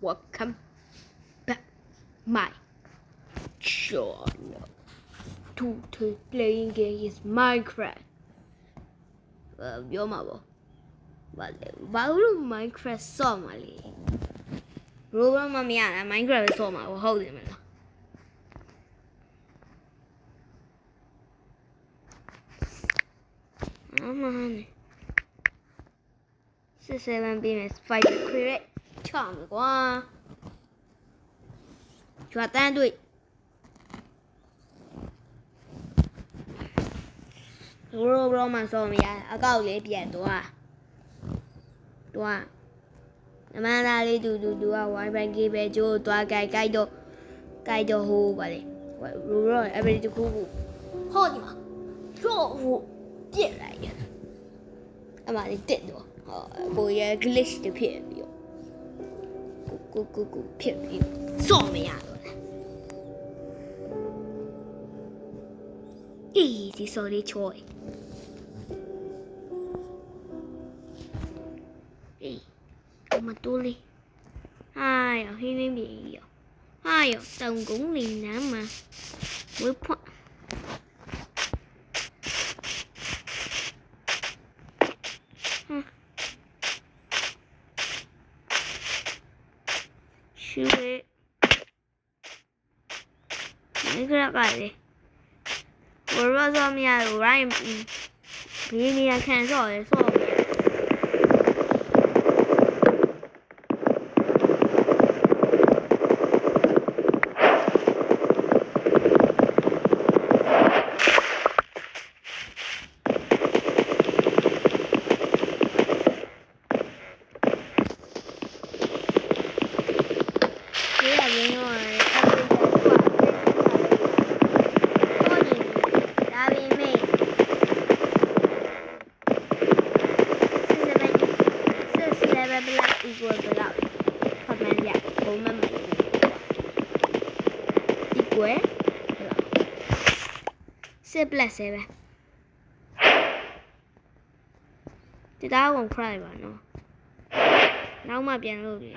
welcome back my channel. Today playing game is Minecraft. Yo mabo. Baru Minecraft so mali. Roblox ma miyana Minecraft so maဟုတ်တယ်မလား7 ပြီးမယ် fight create ချမယ်ကွာကျွတ်တန်းတွေ့Robloxမှာစောမရအကောက်လေးပြန်သွားနမနာလေးတူက Wi-Fi ကေဘယ်ကျိုးသွားကြိုက်တော့ဟိုပါလေ Roblox အဲ့ဒီတခုဟောဒီမှာရောဟိုပြက်လိုက်ရအမလေးတက်တော့ကိုရ glitch တဖြစ်ပြီးတော့ကိုဖြစ်ပြီးစောမရတော့အေးဒီစောလေးချောအေးမတိုးလေး哎呀黑人便宜哦哎呦等公岭南嘛我怕去喂没个干的我说上面有人比你看少的少7+7ဒီသားဝင်ခရိုက်ပါနော်နောက်မှပြန်လို့ပြီ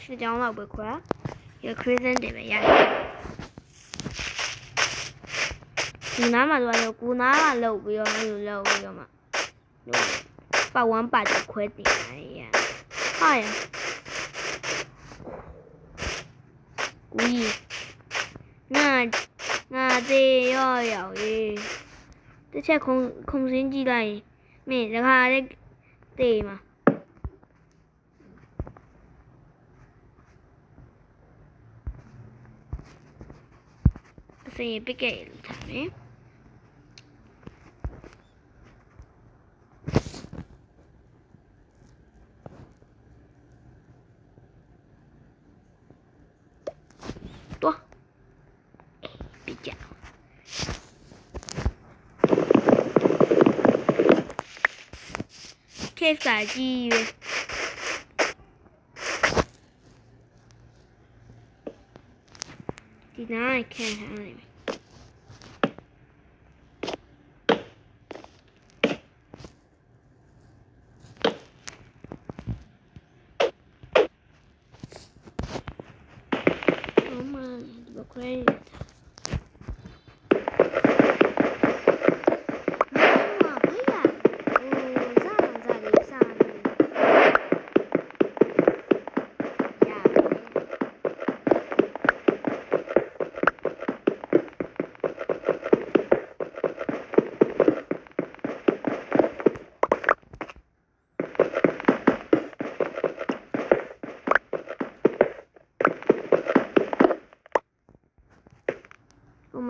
ရွှေကြောင်းတော့ပဲခွာရခရစ်စန်တယ်ပဲရတယ်ဒီနားမှာဆိုတော့ကိုနားကလောက်ပြီးတော့လောက်ပြီးတော့မှပတ်ဝန်းပတ်ခွဲတင်ရဟာရကိုကြီးငါသေးရောတစ်ချက်ခုံစင်းကြည့်လိုက်မင်းတခါလေးတေးမှာအစင်ပစ်ခဲ့လို့ထားမယ်တော့ပြကြcave ကကြီးရွေးဒီနားခံထားလိုက်မယ်အမဒီဘက်ခွဲ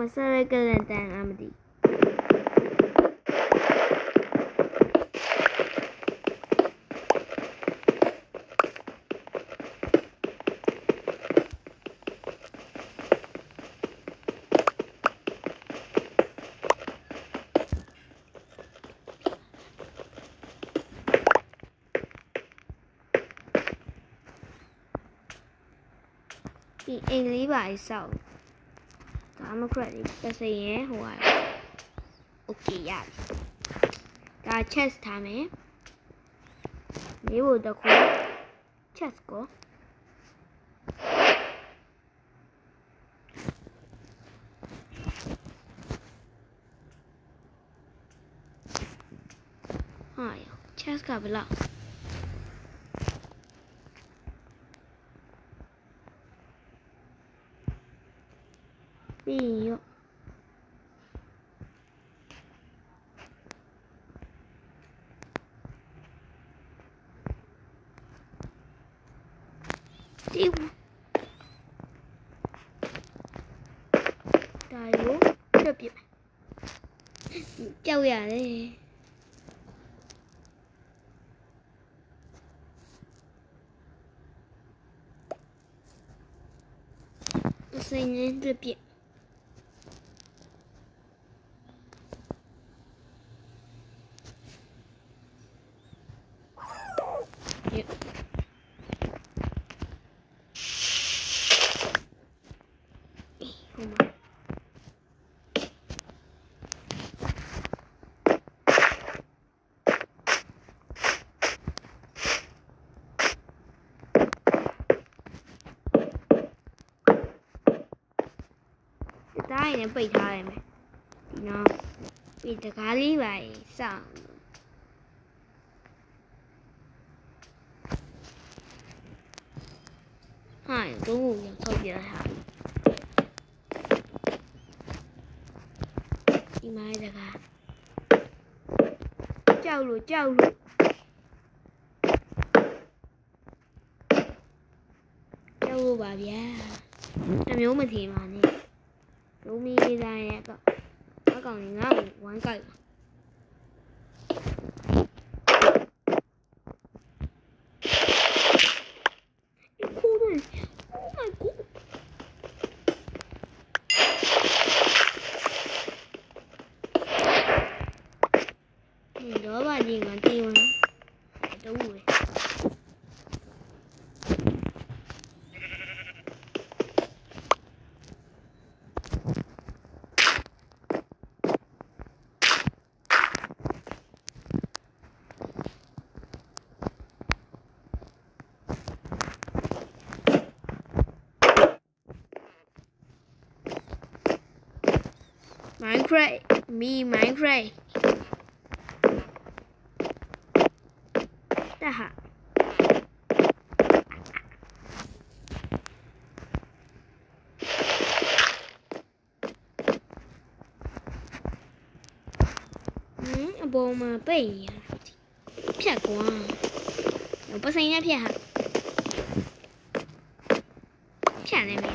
မစရကလန်တန်အမဒီဒီအိမ်လေးပါဆောက်ဒါမှမဟုတ်တစ်စရင်ဟိုဟာโอเคရပြီဒါ chest ထားမယ် Nếu được chest có ခါဘလောက်ပြီးရောဒီဒါရောပြပြကြောက်ရတယ်စိတ်နဲ့ပြပြတိုင်းနဲ့ပိတ်ထားရမယ်ဒီနော်ဒီတကားလေးပါစောင့်ဟာတော့ရဆောက်ပြတာဒီမိုင်းတကားကြောက်လို့ပါဗျာတမျိုးမထင်ပါနဲ့လုံးမီးသားရဲ့အကောင်ကြီးငါ့ကိုဝမ်းကြိုက်ခိုးတယ် Oh my god 你老板这个地方都会。Minecraft 大哈အပေါ်မှာပိတ်နေရတာဖြတ်ကွာပစိန်နဲ့ဖြတ်ဟာဖြတ်နေပြီ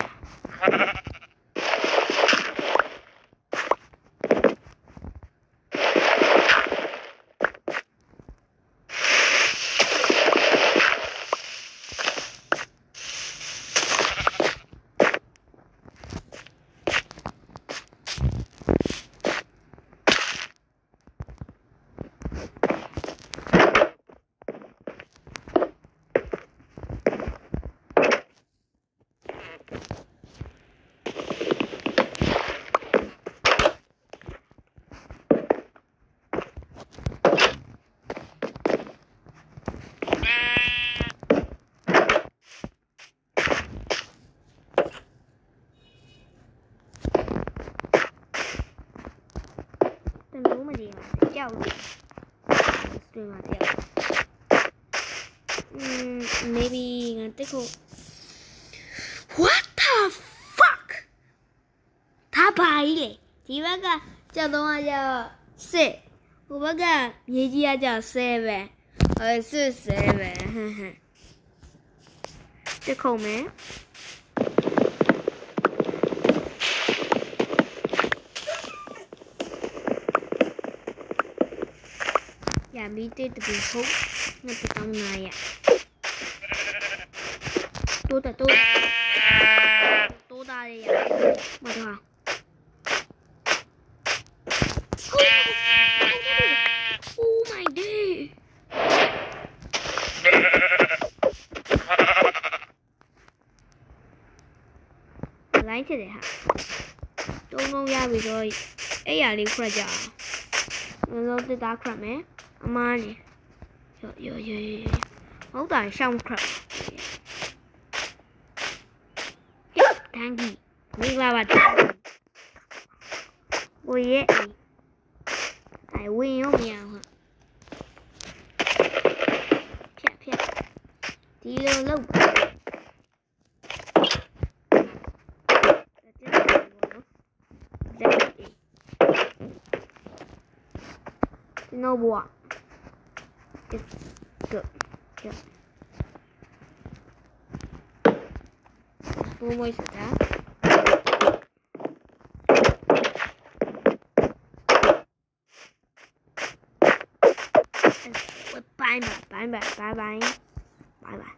ကြောက်လို့တွေ့မှာကြောက်maybe ငါတက်ဖို့ What the fuck ဒါပါကြီးလေဒီဘက်ကကြောက်တော့ကကြောက်စစ်ဟိုဘက်ကမြေကြီးကကြောက်7စစ်7တက်ခုံမယ်อย่ามีเตะตะปูเขาน่าจะต้องนายอ่ะตัวได้เลยอ่ะมาดูค่ะโอ้ my day ไลฟ์เฉยๆค่ะต้องยาไปด้วยอย่าลืมคราจ้าเราจะตาคราไหมအမားနေဟုတ်တာရှောင်းခရက်တန်းကြီးမိလာပါဝေးရဲ့အိုင်ဝင်းရောမရဟာ ဒီလိုလုပ်ပါNo more. It's good. Good. Bố môi sửa đá. Bye bye. Bye bye. Bye bye. Bye bye.